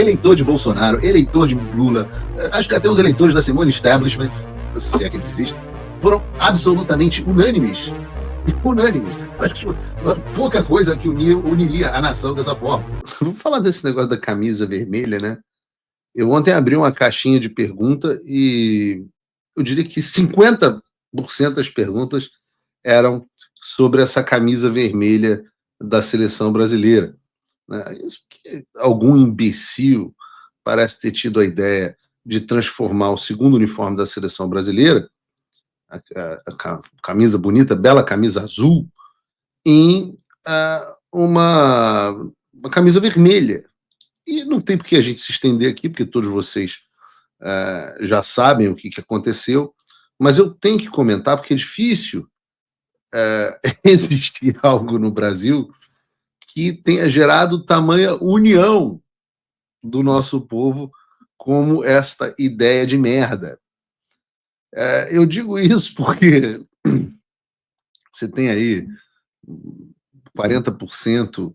eleitor de Bolsonaro, eleitor de Lula, acho que até os eleitores da Simone Establishment, se é que eles existem, foram absolutamente unânimes. Unânimes. Acho pouca coisa que uniria a nação dessa forma. Vamos falar desse negócio da camisa vermelha, né? Eu ontem abri uma caixinha de pergunta e eu diria que 50% das perguntas eram sobre essa camisa vermelha da seleção brasileira. Isso que algum imbecil parece ter tido a ideia de transformar o segundo uniforme da seleção brasileira, a camisa bonita, bela camisa azul, em uma camisa vermelha. E não tem por que a gente se estender aqui, porque todos vocês já sabem o que aconteceu, mas eu tenho que comentar, porque é difícil existir algo no Brasil que tenha gerado tamanha união do nosso povo como esta ideia de merda. Eu digo isso porque você tem aí 40%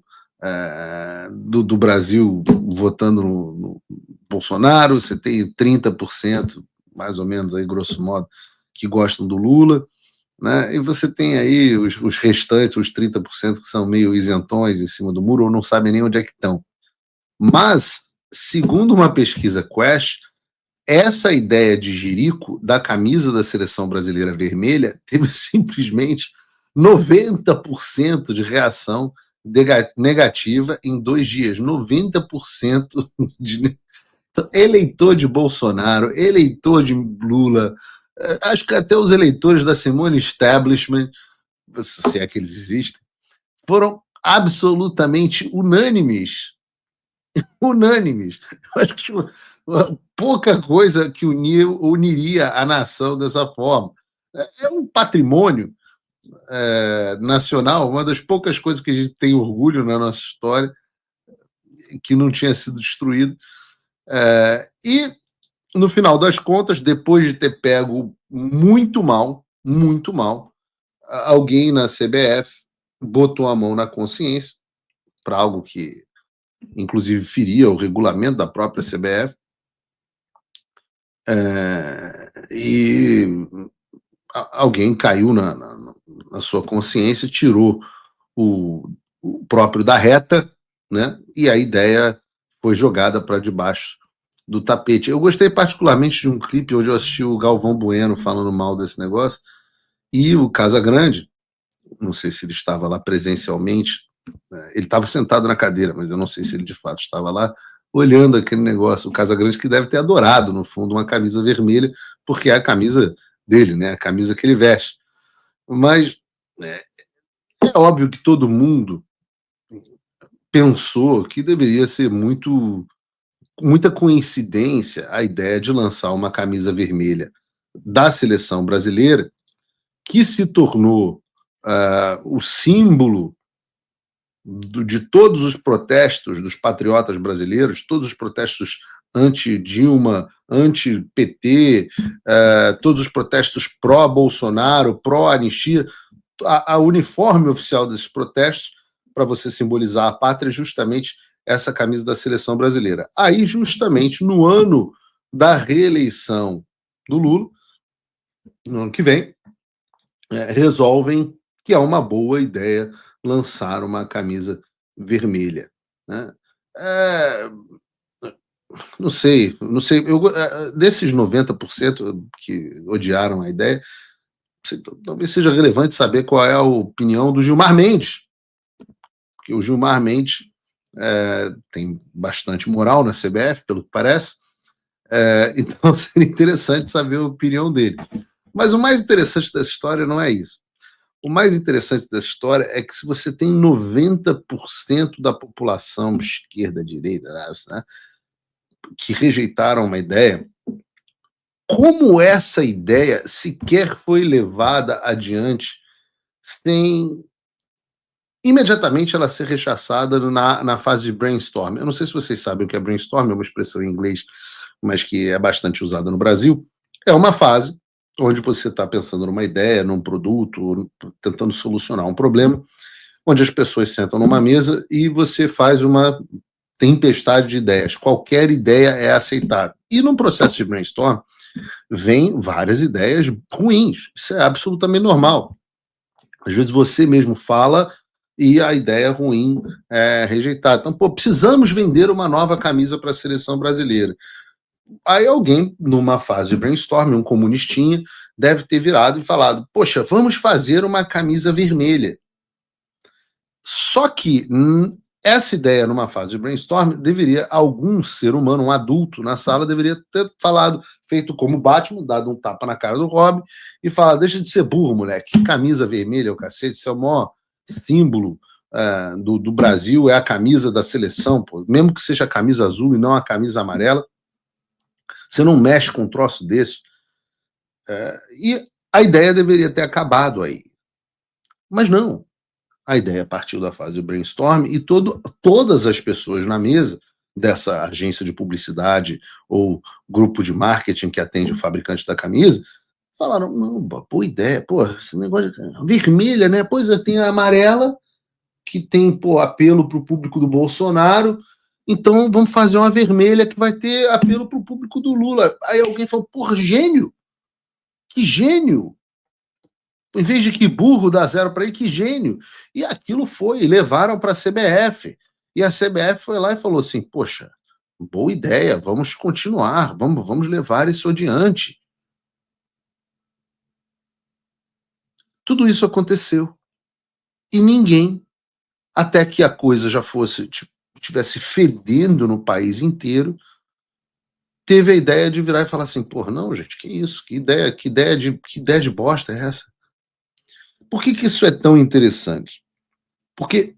do Brasil votando no Bolsonaro, você tem 30%, mais ou menos, aí, grosso modo, que gostam do Lula, né? E você tem aí os restantes, os 30% que são meio isentões em cima do muro ou não sabem nem onde é que estão. Mas, segundo uma pesquisa Quest, essa ideia de jirico da camisa da seleção brasileira vermelha teve simplesmente 90% de reação negativa em 2 dias. 90% de eleitor de Bolsonaro, eleitor de Lula, acho que até os eleitores da Simone Establishment, se é que eles existem, foram absolutamente unânimes. Unânimes. Acho que pouca coisa que uniria a nação dessa forma. É um patrimônio nacional, uma das poucas coisas que a gente tem orgulho na nossa história, que não tinha sido destruído. E, no final das contas, depois de ter pego muito mal, alguém na CBF botou a mão na consciência para algo que, inclusive, feria o regulamento da própria CBF, e alguém caiu na sua consciência, tirou o próprio da reta, né? E a ideia foi jogada para debaixo do tapete. Eu gostei particularmente de um clipe onde eu assisti o Galvão Bueno falando mal desse negócio, e o Casagrande, não sei se ele estava lá presencialmente, ele estava sentado na cadeira, mas eu não sei se ele de fato estava lá, olhando aquele negócio, o Casagrande que deve ter adorado, no fundo, uma camisa vermelha, porque é a camisa dele, né? A camisa que ele veste. Mas é óbvio que todo mundo pensou que deveria ser muita coincidência a ideia de lançar uma camisa vermelha da seleção brasileira, que se tornou o símbolo de todos os protestos dos patriotas brasileiros, todos os protestos anti-Dilma, anti-PT, todos os protestos pró-Bolsonaro, pró-anistia, a uniforme oficial desses protestos, para você simbolizar a pátria, é justamente essa camisa da seleção brasileira. Aí, justamente no ano da reeleição do Lula, no ano que vem, resolvem que é uma boa ideia lançar uma camisa vermelha, né? Não sei. Desses 90% que odiaram a ideia, talvez seja relevante saber qual é a opinião do Gilmar Mendes, porque o Gilmar Mendes tem bastante moral na CBF, pelo que parece, então seria interessante saber a opinião dele. Mas o mais interessante dessa história não é isso. O mais interessante dessa história é que se você tem 90% da população, esquerda, direita, né, que rejeitaram uma ideia, como essa ideia sequer foi levada adiante sem imediatamente ela ser rechaçada na fase de brainstorm. Eu não sei se vocês sabem o que é brainstorm, é uma expressão em inglês, mas que é bastante usada no Brasil. É uma fase onde você está pensando numa ideia, num produto, tentando solucionar um problema, onde as pessoas sentam numa mesa e você faz uma tempestade de ideias. Qualquer ideia é aceitável. E no processo de brainstorm, vem várias ideias ruins. Isso é absolutamente normal. Às vezes você mesmo fala e a ideia ruim é rejeitada. Então, precisamos vender uma nova camisa para a seleção brasileira. Aí alguém, numa fase de brainstorm, um comunistinha, deve ter virado e falado, poxa, vamos fazer uma camisa vermelha. Só que essa ideia, numa fase de brainstorm, deveria, algum ser humano, um adulto na sala, deveria ter falado, feito como Batman, dado um tapa na cara do Robin, e falado, deixa de ser burro, moleque, que camisa vermelha, o cacete, isso é o maior símbolo do Brasil, é a camisa da seleção, pô. Mesmo que seja a camisa azul e não a camisa amarela, você não mexe com um troço desse. E a ideia deveria ter acabado aí. Mas não. A ideia partiu da fase de brainstorm e todas as pessoas na mesa dessa agência de publicidade ou grupo de marketing que atende o fabricante da camisa falaram, não, boa ideia, pô, esse negócio de vermelha, né? Pois é, tem a amarela, que tem, pô, apelo para o público do Bolsonaro, então vamos fazer uma vermelha que vai ter apelo para o público do Lula. Aí alguém falou, porra, gênio! Que gênio! Em vez de que burro dá zero para ele, que gênio. E aquilo foi, levaram para a CBF. E a CBF foi lá e falou assim, poxa, boa ideia, vamos continuar, vamos levar isso adiante. Tudo isso aconteceu. E ninguém, até que a coisa já fosse, tivesse fedendo no país inteiro, teve a ideia de virar e falar assim, porra, não, gente, que isso? Que ideia de bosta é essa? Por que isso é tão interessante? Porque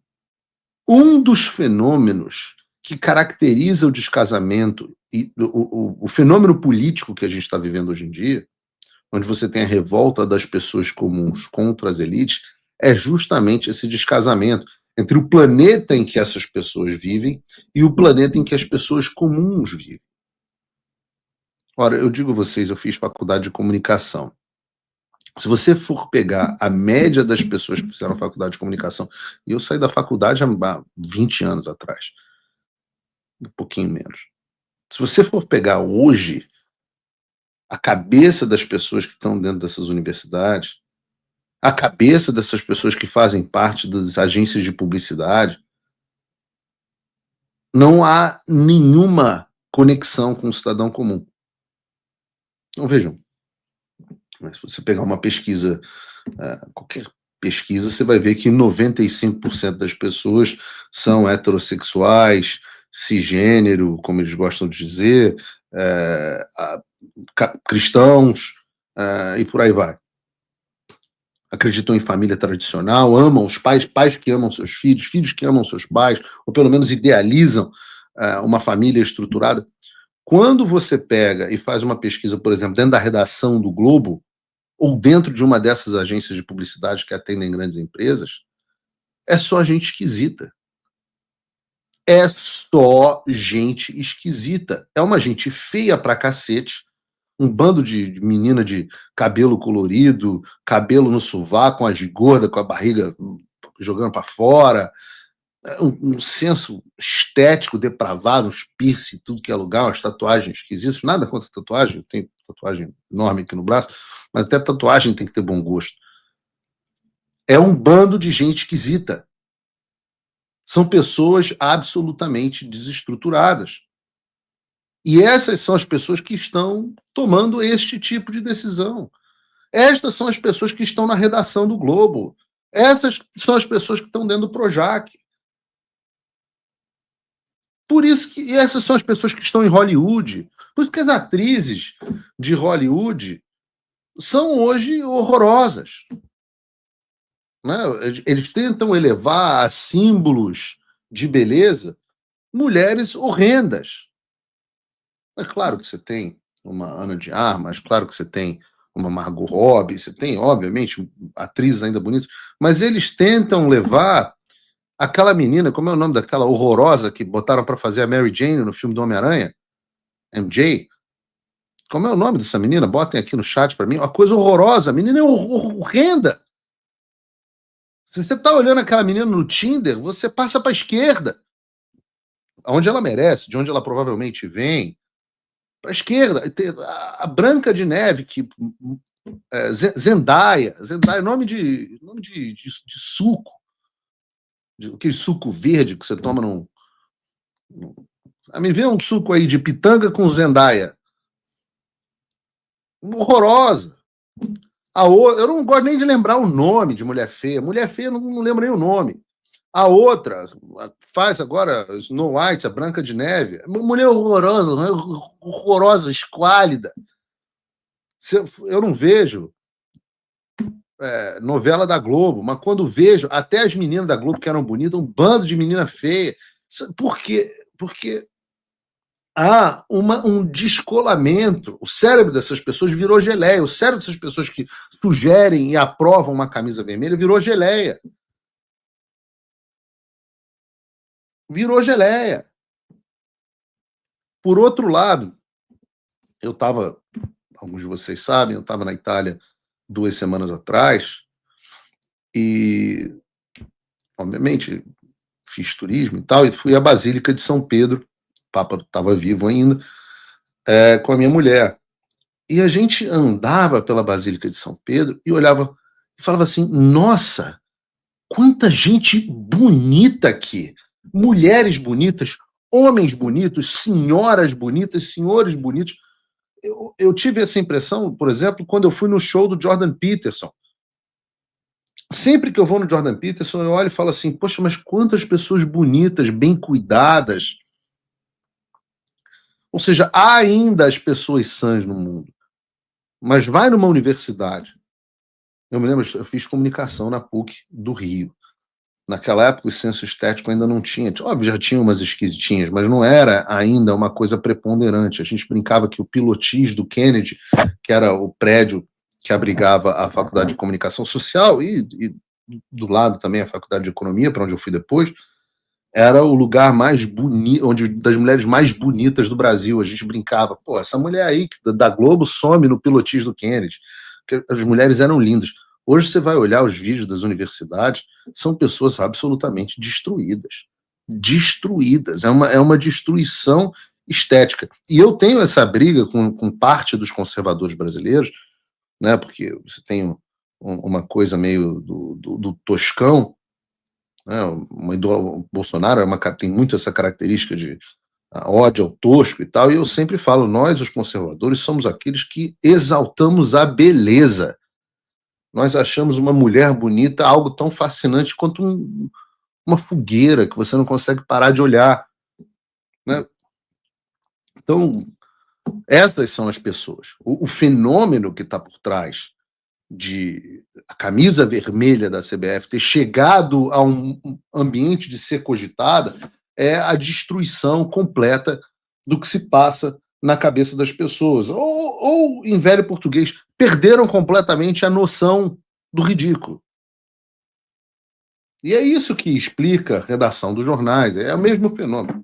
um dos fenômenos que caracteriza o descasamento e o fenômeno político que a gente está vivendo hoje em dia, onde você tem a revolta das pessoas comuns contra as elites, é justamente esse descasamento entre o planeta em que essas pessoas vivem e o planeta em que as pessoas comuns vivem. Ora, eu digo a vocês, eu fiz faculdade de comunicação. Se você for pegar a média das pessoas que fizeram faculdade de comunicação, e eu saí da faculdade há 20 anos atrás, um pouquinho menos. Se você for pegar hoje a cabeça das pessoas que estão dentro dessas universidades, a cabeça dessas pessoas que fazem parte das agências de publicidade, não há nenhuma conexão com o cidadão comum. Então vejam, se você pegar uma pesquisa, qualquer pesquisa, você vai ver que 95% das pessoas são heterossexuais, cisgênero, como eles gostam de dizer, cristãos, e por aí vai. Acreditam em família tradicional, amam os pais, pais que amam seus filhos, filhos que amam seus pais, ou pelo menos idealizam uma família estruturada. Quando você pega e faz uma pesquisa, por exemplo, dentro da redação do Globo, ou dentro de uma dessas agências de publicidade que atendem grandes empresas, é só gente esquisita. É só gente esquisita. É uma gente feia pra cacete, um bando de menina de cabelo colorido, cabelo no sovaco, com a gigorda, com a barriga jogando para fora, um senso estético depravado, uns piercing, tudo que é lugar, umas tatuagens esquisitas, nada contra tatuagem, tem tatuagem enorme aqui no braço, mas até tatuagem tem que ter bom gosto. É um bando de gente esquisita. São pessoas absolutamente desestruturadas. E essas são as pessoas que estão tomando este tipo de decisão. Estas são as pessoas que estão na redação do Globo. Essas são as pessoas que estão dentro do Projac. Por isso que essas são as pessoas que estão em Hollywood. Por isso que as atrizes de Hollywood são hoje horrorosas. Né? Eles tentam elevar a símbolos de beleza mulheres horrendas. É claro que você tem uma Ana de Armas, claro que você tem uma Margot Robbie, você tem, obviamente, atrizes ainda bonitas, mas eles tentam levar aquela menina, como é o nome daquela horrorosa que botaram para fazer a Mary Jane no filme do Homem-Aranha? MJ? Como é o nome dessa menina? Botem aqui no chat para mim. Uma coisa horrorosa, a menina é horrenda. Se você está olhando aquela menina no Tinder, você passa para a esquerda. onde ela merece, de onde ela provavelmente vem, para a esquerda. A Branca de Neve, que Zendaya, nome de suco, aquele suco verde que você toma me vê um suco aí de pitanga com Zendaya. Horrorosa. Eu não gosto nem de lembrar o nome de Mulher Feia. Mulher Feia, não lembro nem o nome. A outra, faz agora Snow White, a Branca de Neve. Mulher horrorosa, né? Horrorosa, esquálida. Eu não vejo novela da Globo, mas quando vejo, até as meninas da Globo que eram bonitas, um bando de menina feia. Por quê? Porque há um descolamento. O cérebro dessas pessoas virou geleia. O cérebro dessas pessoas que sugerem e aprovam uma camisa vermelha virou geleia. Virou geleia. Por outro lado, eu estava, alguns de vocês sabem, eu estava na Itália 2 semanas atrás e, obviamente, fiz turismo e tal, e fui à Basílica de São Pedro, o Papa estava vivo ainda, com a minha mulher. E a gente andava pela Basílica de São Pedro e olhava e falava assim, nossa, quanta gente bonita aqui. Mulheres bonitas, homens bonitos, senhoras bonitas, senhores bonitos. Eu tive essa impressão, por exemplo, quando eu fui no show do Jordan Peterson. Sempre que eu vou no Jordan Peterson, eu olho e falo assim, poxa, mas quantas pessoas bonitas, bem cuidadas. Ou seja, há ainda as pessoas sãs no mundo. Mas vai numa universidade. Eu me lembro, eu fiz comunicação na PUC do Rio. Naquela época, o senso estético ainda não tinha. Óbvio, já tinha umas esquisitinhas, mas não era ainda uma coisa preponderante. A gente brincava que o pilotis do Kennedy, que era o prédio que abrigava a Faculdade de Comunicação Social e do lado também a Faculdade de Economia, para onde eu fui depois, era o lugar mais bonito, onde das mulheres mais bonitas do Brasil. A gente brincava, pô, essa mulher aí da Globo some no pilotis do Kennedy. As mulheres eram lindas. Hoje você vai olhar os vídeos das universidades, são pessoas absolutamente destruídas. Destruídas. É uma destruição estética. E eu tenho essa briga com parte dos conservadores brasileiros, né, porque você tem uma coisa meio do toscão, né, o Bolsonaro tem muito essa característica de ódio ao tosco e tal, e eu sempre falo, nós, os conservadores, somos aqueles que exaltamos a beleza. Nós achamos uma mulher bonita algo tão fascinante quanto uma fogueira que você não consegue parar de olhar, né? Então, essas são as pessoas. O fenômeno que está por trás de a camisa vermelha da CBF ter chegado a um ambiente de ser cogitada é a destruição completa do que se passa na cabeça das pessoas. Ou em velho português, perderam completamente a noção do ridículo. E é isso que explica a redação dos jornais, é o mesmo fenômeno.